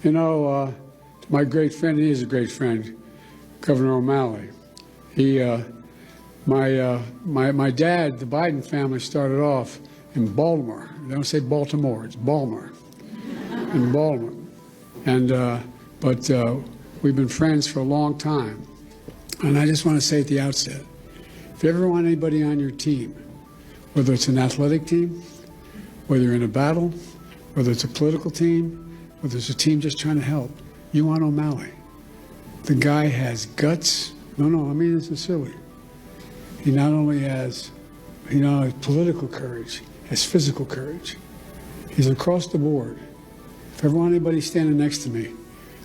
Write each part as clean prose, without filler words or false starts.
You know, my great friend, he is a great friend, Governor O'Malley. My dad, the Biden family started off in Baltimore. They don't say Baltimore, it's Baltimore, in Baltimore. And, but we've been friends for a long time. And I just want to say at the outset, if you ever want anybody on your team, whether it's an athletic team, whether you're in a battle, whether it's a political team, whether it's a team just trying to help, you want O'Malley. The guy has guts. No, I mean it sincerely. He not only has, political courage, has physical courage. He's across the board. If I ever want anybody standing next to me,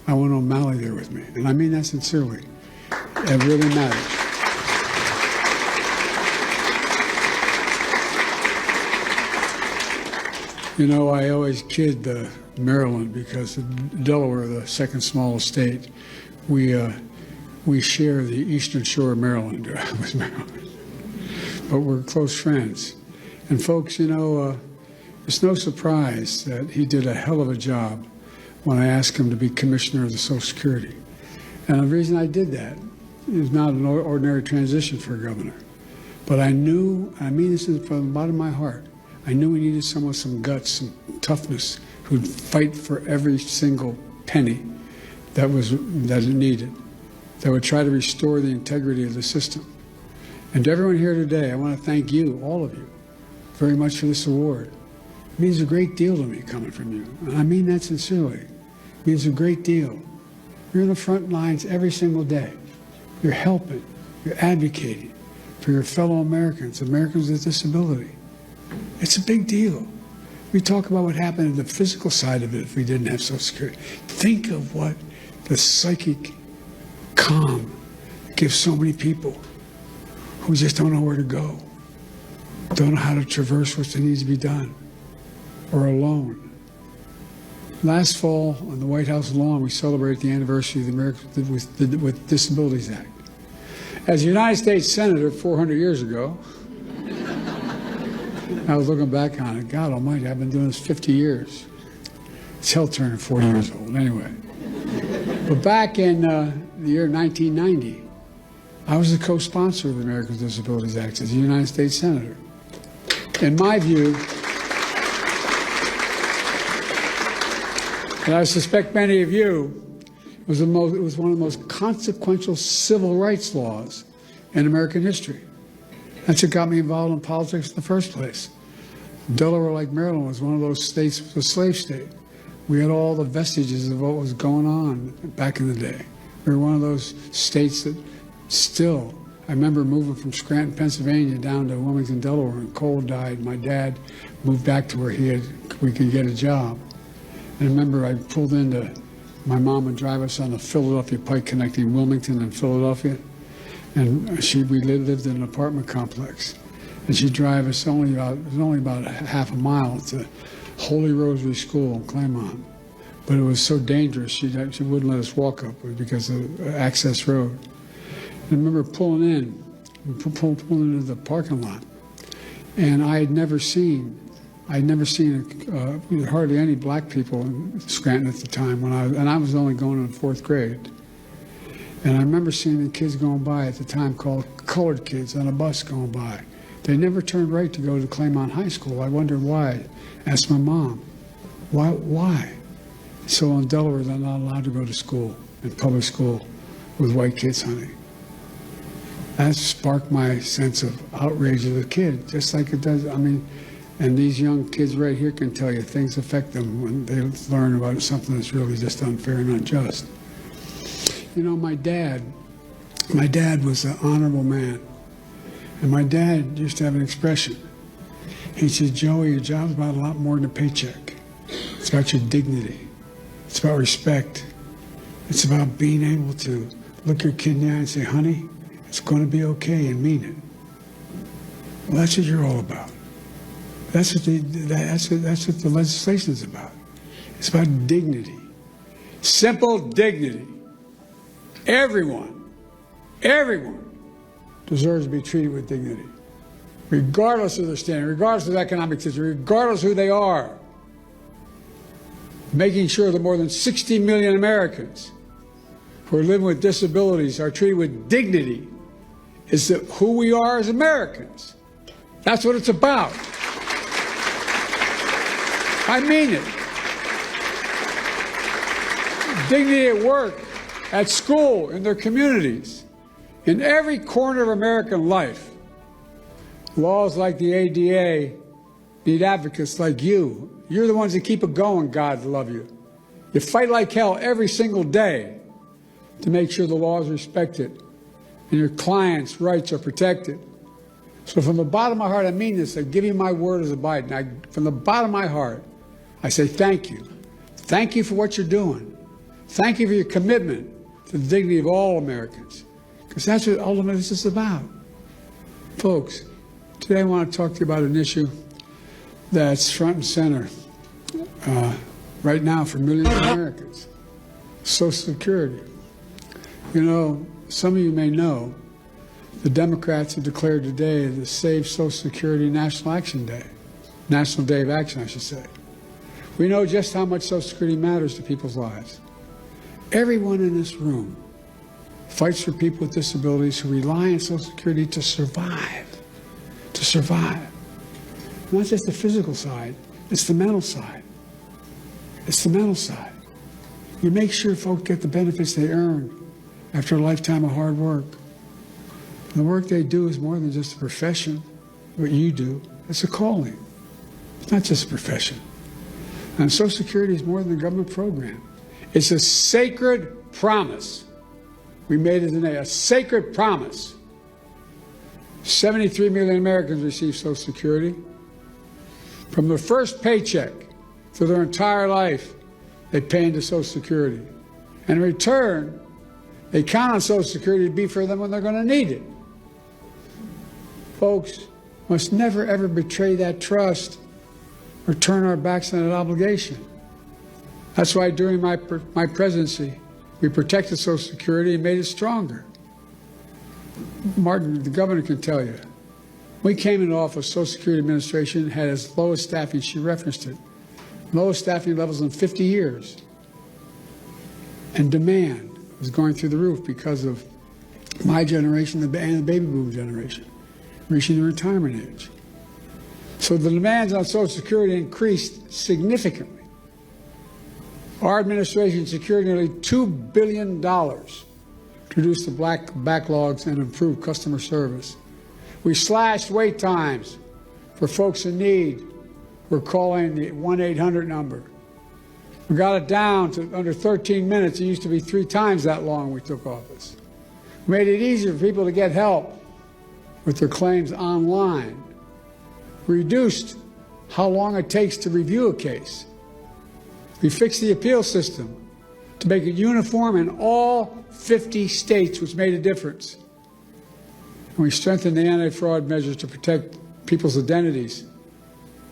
I want O'Malley there with me. And I mean that sincerely. It really matters. You know, I always kid Maryland because Delaware, the second smallest state, we share the eastern shore of Maryland with Maryland. But we're close friends. And folks, it's no surprise that he did a hell of a job when I asked him to be commissioner of the Social Security. And the reason I did that is not an ordinary transition for a governor. But I knew, I mean this from the bottom of my heart, I knew we needed someone with some guts, some toughness, who'd fight for every single penny that it needed, that would try to restore the integrity of the system. And to everyone here today, I want to thank you, all of you, very much for this award. It means a great deal to me coming from you. And I mean that sincerely. It means a great deal. You're in the front lines every single day. You're helping, you're advocating for your fellow Americans, Americans with disability. It's a big deal. We talk about what happened in the physical side of it if we didn't have Social Security. Think of what the psychic calm gives so many people who just don't know where to go, don't know how to traverse what needs to be done, or alone. Last fall on the White House lawn, we celebrated the anniversary of the Americans with Disabilities Act. As a United States Senator 400 years ago, I was looking back on it. God almighty, I've been doing this 50 years. It's hell turning 40 years old, anyway. But back in the year 1990, I was the co-sponsor of the Americans with Disabilities Act as a United States Senator. In my view, and I suspect many of you, it was one of the most consequential civil rights laws in American history. That's what got me involved in politics in the first place. Delaware, like Maryland, was one of those states, was a slave state. We had all the vestiges of what was going on back in the day. We were one of those states that still, I remember moving from Scranton, Pennsylvania down to Wilmington, Delaware, and Cole died. My dad moved back to where we could get a job. And I remember I pulled into, my mom would drive us on the Philadelphia Pike connecting Wilmington and Philadelphia. And we lived in an apartment complex. And she'd drive us it was only about half a mile to Holy Rosary School in Claremont. But it was so dangerous, she wouldn't let us walk up because of access road. And I remember pulling into the parking lot. And I had never seen hardly any black people in Scranton at the time and I was only going in 4th grade. And I remember seeing the kids going by at the time called colored kids on a bus going by. They never turned right to go to Claremont High School. I wondered why. I asked my mom, why? So in Delaware, they're not allowed to go to school, in public school, with white kids, honey. That sparked my sense of outrage as a kid, just like it does, and these young kids right here can tell you things affect them when they learn about something that's really just unfair and unjust. You know, my dad was an honorable man. And my dad used to have an expression. He said, Joey, your job's about a lot more than a paycheck. It's about your dignity. It's about respect. It's about being able to look your kid in the eye and say, honey, it's going to be okay, and mean it. Well, that's what you're all about. That's what the legislation is about. It's about dignity. Simple dignity. Everyone deserves to be treated with dignity, regardless of their standing, regardless of economic situation, regardless of who they are. making sure that more than 60 million Americans who are living with disabilities are treated with dignity is who we are as Americans. That's what it's about. I mean it. Dignity at work, at school, in their communities, in every corner of American life. Laws like the ADA need advocates like you. You're the ones that keep it going, God love you. You fight like hell every single day to make sure the law is respected and your clients' rights are protected. So from the bottom of my heart, I mean this. I give you my word as a Biden. From the bottom of my heart, I say thank you. Thank you for what you're doing. Thank you for your commitment to the dignity of all Americans, because that's what ultimately this is about. Folks, today I want to talk to you about an issue that's front and center right now for millions of Americans, Social Security. You know, some of you may know the Democrats have declared today the Save Social Security National Action Day, National Day of Action, I should say. We know just how much Social Security matters to people's lives. Everyone in this room fights for people with disabilities who rely on Social Security to survive. To survive. Not just the physical side, it's the mental side. It's the mental side. You make sure folks get the benefits they earn after a lifetime of hard work. The work they do is more than just a profession, what you do. It's a calling. It's not just a profession. And Social Security is more than a government program. It's a sacred promise. We made it today, a sacred promise. 73 million Americans receive Social Security. From their first paycheck to their entire life, they pay into Social Security. And in return, they count on Social Security to be for them when they're going to need it. Folks, must never ever betray that trust or turn our backs on that obligation. That's why during my presidency, we protected Social Security and made it stronger. Martin, the governor, can tell you. We came into office, Social Security Administration had its lowest staffing, she referenced it, lowest staffing levels in 50 years. And demand was going through the roof because of my generation and the baby boom generation reaching the retirement age. So the demands on Social Security increased significantly. Our administration secured nearly $2 billion to reduce the backlogs and improve customer service. We slashed wait times for folks in need. We're calling the 1-800 number. We got it down to under 13 minutes. It used to be 3 times that long when we took office. We made it easier for people to get help with their claims online. We reduced how long it takes to review a case. We fixed the appeal system to make it uniform in all 50 states, which made a difference. And we strengthened the anti-fraud measures to protect people's identities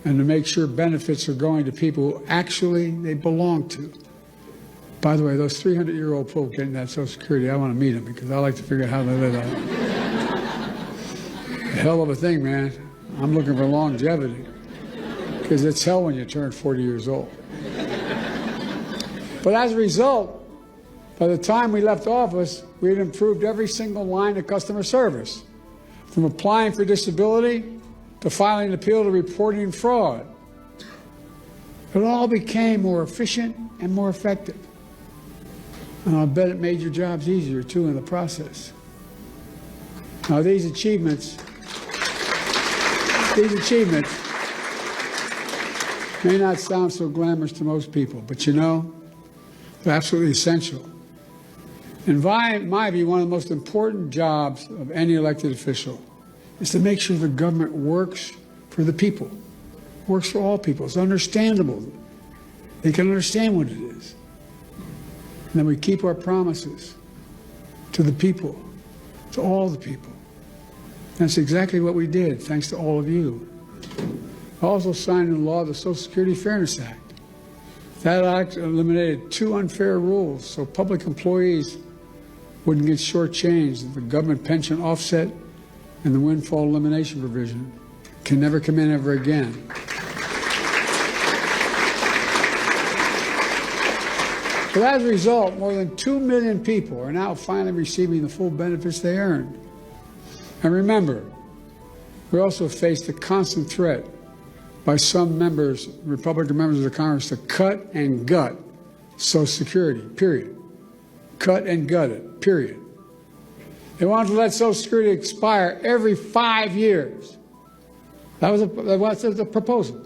and to make sure benefits are going to people who actually they belong to. By the way, those 300-year-old folk getting that Social Security, I want to meet them because I like to figure out how they live out. A hell of a thing, man. I'm looking for longevity because it's hell when you turn 40 years old. But as a result, by the time we left office, we had improved every single line of customer service, from applying for disability to filing an appeal to reporting fraud. It all became more efficient and more effective. And I'll bet it made your jobs easier, too, in the process. Now, these achievements may not sound so glamorous to most people, but you know, they're absolutely essential. In my view, one of the most important jobs of any elected official is to make sure the government works for the people, works for all people. It's understandable. They can understand what it is. And then we keep our promises to the people, to all the people. That's exactly what we did, thanks to all of you. I also signed into law the Social Security Fairness Act. That act eliminated 2 unfair rules so public employees wouldn't get shortchanged. The government pension offset and the windfall elimination provision can never come in ever again. But as a result, more than 2 million people are now finally receiving the full benefits they earned. And remember, we also face the constant threat by some members, Republican members of the Congress, to cut and gut Social Security, period. Cut and gut it, period. They wanted to let Social Security expire every 5 years. That was the proposal.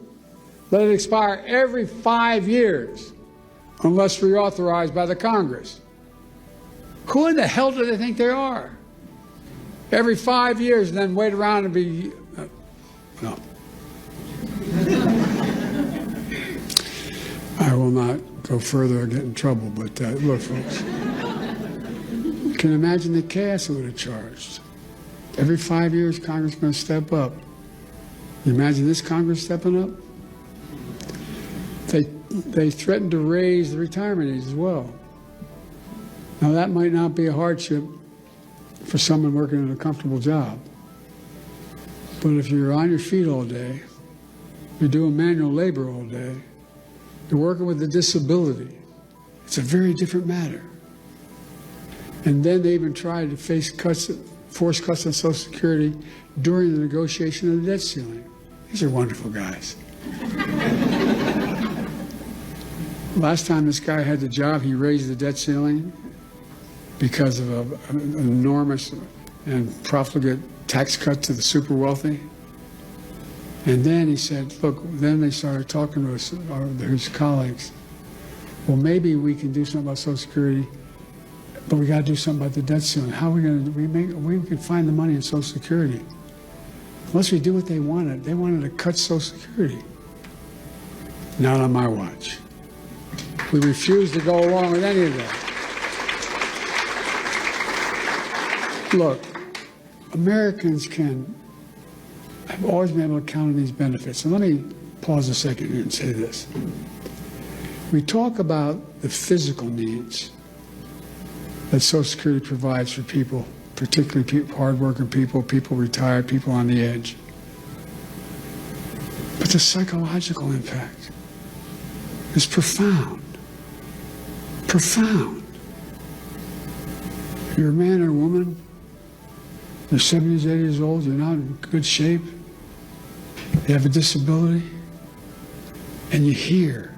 Let it expire every 5 years unless reauthorized by the Congress. Who in the hell do they think they are? Every 5 years and then wait around and be... no. I will not go further or get in trouble, but look, folks. You can imagine the chaos it would have charged. Every 5 years, Congress is going to step up. You imagine this Congress stepping up? They threatened to raise the retirement age as well. Now, that might not be a hardship for someone working in a comfortable job. But if you're on your feet all day, you're doing manual labor all day, you're working with a disability, it's a very different matter. And then they even tried to force cuts on Social Security during the negotiation of the debt ceiling. These are wonderful guys. Last time this guy had the job, he raised the debt ceiling because of an enormous and profligate tax cut to the super wealthy. And then he said, look, then they started talking to his colleagues. Well, maybe we can do something about Social Security, but we got to do something about the debt ceiling. How are we going to, we can find the money in Social Security. Unless we do what they wanted to cut Social Security. Not on my watch. We refuse to go along with any of that. Look, Americans have always been able to count on these benefits. And let me pause a second here and say this. We talk about the physical needs that Social Security provides for people, particularly hardworking people, people retired, people on the edge. But the psychological impact is profound. Profound. You're a man or a woman, you're 70s, 80 years old, you're not in good shape, you have a disability, and you hear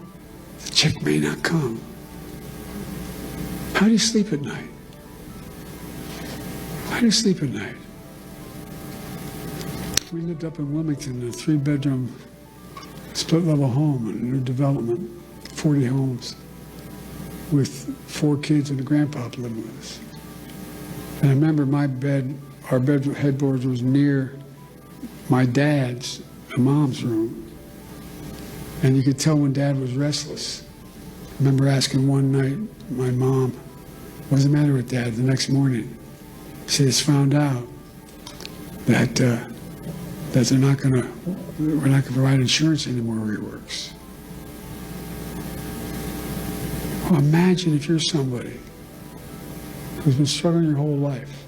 the check may not come. How do you sleep at night? How do you sleep at night? We lived up in Wilmington in a 3-bedroom split-level home in a new development, 40 homes, with 4 kids and a grandpa living with us. And I remember our headboard was near my dad's and mom's room. And you could tell when Dad was restless. I remember asking one night my mom, what's the matter with Dad? The next morning, she just found out that we're not going to provide insurance anymore where he works. Well, imagine if you're somebody who's been struggling your whole life.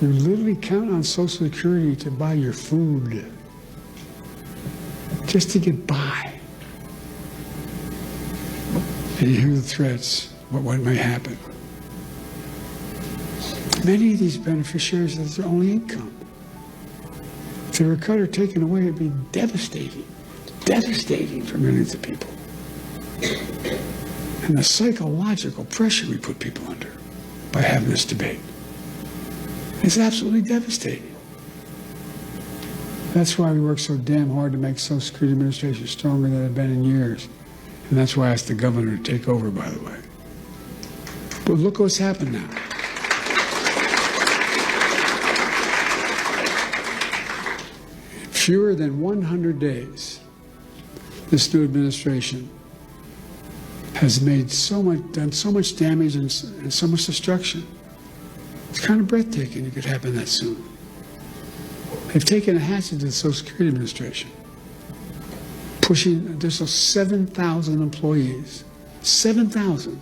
You're literally counting on Social Security to buy your food, just to get by. And you hear the threats, what may happen. Many of these beneficiaries, that's their only income. If they were cut or taken away, it'd be devastating. Devastating for millions of people. And the psychological pressure we put people under by having this debate is absolutely devastating. That's why we work so damn hard to make Social Security Administration stronger than it's been in years. And that's why I asked the governor to take over, by the way. But look what's happened now. Fewer than 100 days, this new administration has done so much damage and so much destruction. It's kind of breathtaking it could happen that soon. They've taken a hatchet to the Social Security Administration, pushing an additional 7,000 employees, 7,000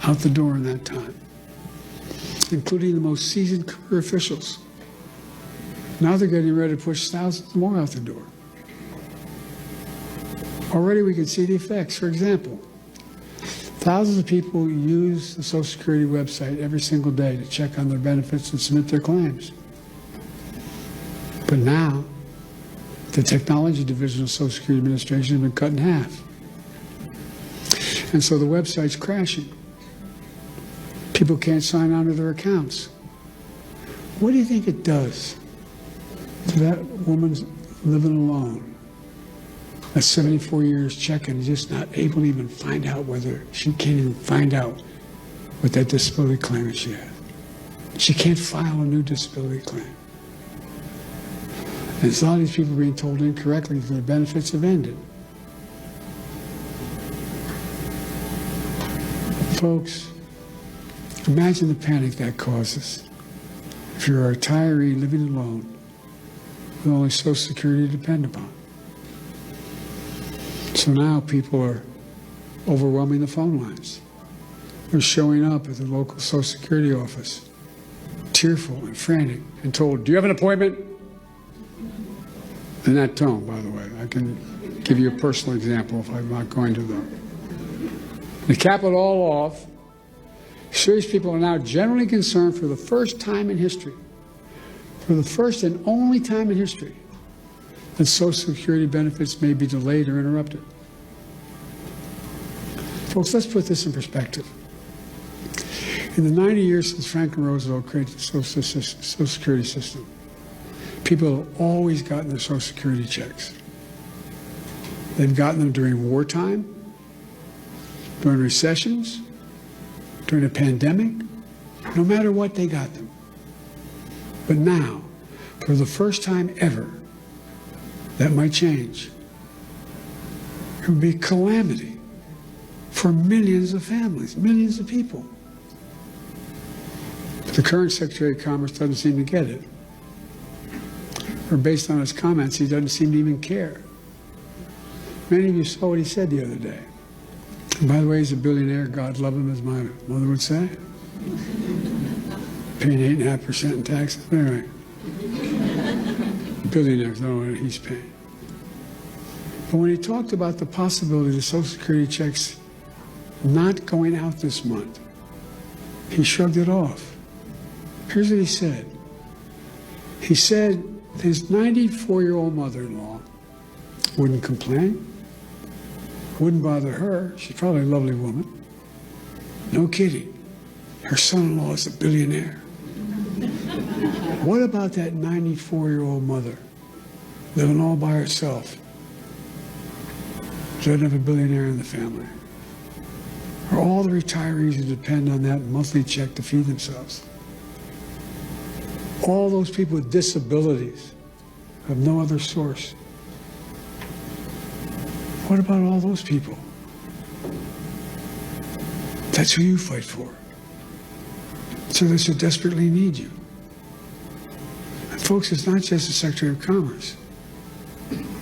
out the door in that time, including the most seasoned career officials. Now they're getting ready to push thousands more out the door. Already we can see the effects. For example, Thousands of people use the Social Security website every single day to check on their benefits and submit their claims. But now, the technology division of Social Security Administration has been cut in half. And so the website's crashing. People can't sign on to their accounts. What do you think it does to that woman living alone at 74 years checking, just not able to even find out whether she can't even find out what that disability claim is she has? She can't file a new disability claim. And a lot of these people are being told incorrectly that their benefits have ended. Folks, imagine the panic that causes if you're a retiree living alone with only Social Security to depend upon. So now people are overwhelming the phone lines. They're showing up at the local Social Security office, tearful and frantic, and told, "Do you have an appointment?" In that tone, by the way. I can give you a personal example if I'm not going to, though. To cap it all off, serious people are now generally concerned for the first time in history, for the first and only time in history, that Social Security benefits may be delayed or interrupted. Folks, let's put this in perspective. In the 90 years since Franklin Roosevelt created the Social Security system, people have always gotten their Social Security checks. They've gotten them during wartime, during recessions, during a pandemic. No matter what, they got them. But now, for the first time ever, that might change. It would be calamity for millions of families, millions of people. But the current Secretary of Commerce doesn't seem to get it. Or based on his comments, he doesn't seem to even care. Many of you saw what he said the other day. And by the way, he's a billionaire. God love him, as my mother would say. Paying 8.5% in taxes. Anyway. Billionaires don't know what he's paying. But when he talked about the possibility of the Social Security checks not going out this month, he shrugged it off. Here's what he said. He said his 94-year-old mother-in-law wouldn't complain, wouldn't bother her. She's probably a lovely woman. No kidding. Her son-in-law is a billionaire. What about that 94-year-old mother living all by herself? Doesn't have a billionaire in the family. Or all the retirees who depend on that monthly check to feed themselves. All those people with disabilities have no other source. What about all those people? That's who you fight for. So they so desperately need you. And folks, it's not just the Secretary of Commerce.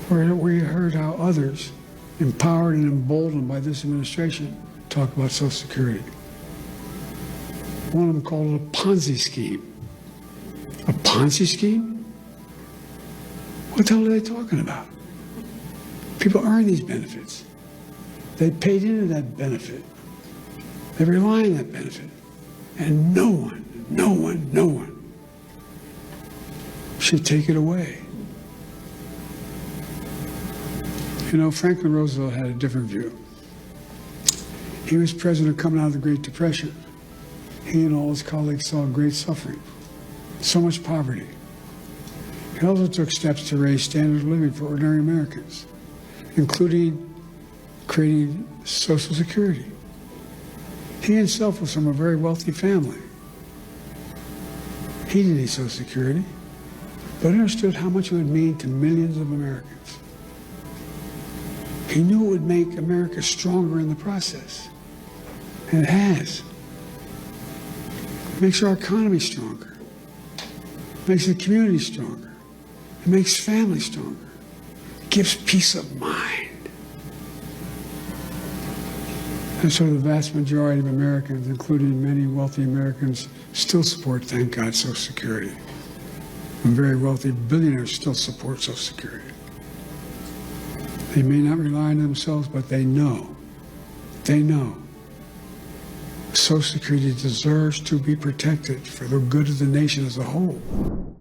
We heard how others, empowered and emboldened by this administration, talk about Social Security. One of them called it a Ponzi scheme. A Ponzi scheme? What the hell are they talking about? People earn these benefits. They paid into that benefit. They rely on that benefit. And no one should take it away. You know, Franklin Roosevelt had a different view. He was president coming out of the Great Depression. He and all his colleagues saw great suffering, so much poverty. He also took steps to raise standard of living for ordinary Americans, including creating Social Security. He himself was from a very wealthy family. He didn't need Social Security, but understood how much it would mean to millions of Americans. He knew it would make America stronger in the process, and it has. It makes our economy stronger. It makes the community stronger. It makes families stronger. It gives peace of mind. And so the vast majority of Americans, including many wealthy Americans, still support, thank God, Social Security. And very wealthy billionaires still support Social Security. They may not rely on themselves, but they know Social Security deserves to be protected for the good of the nation as a whole.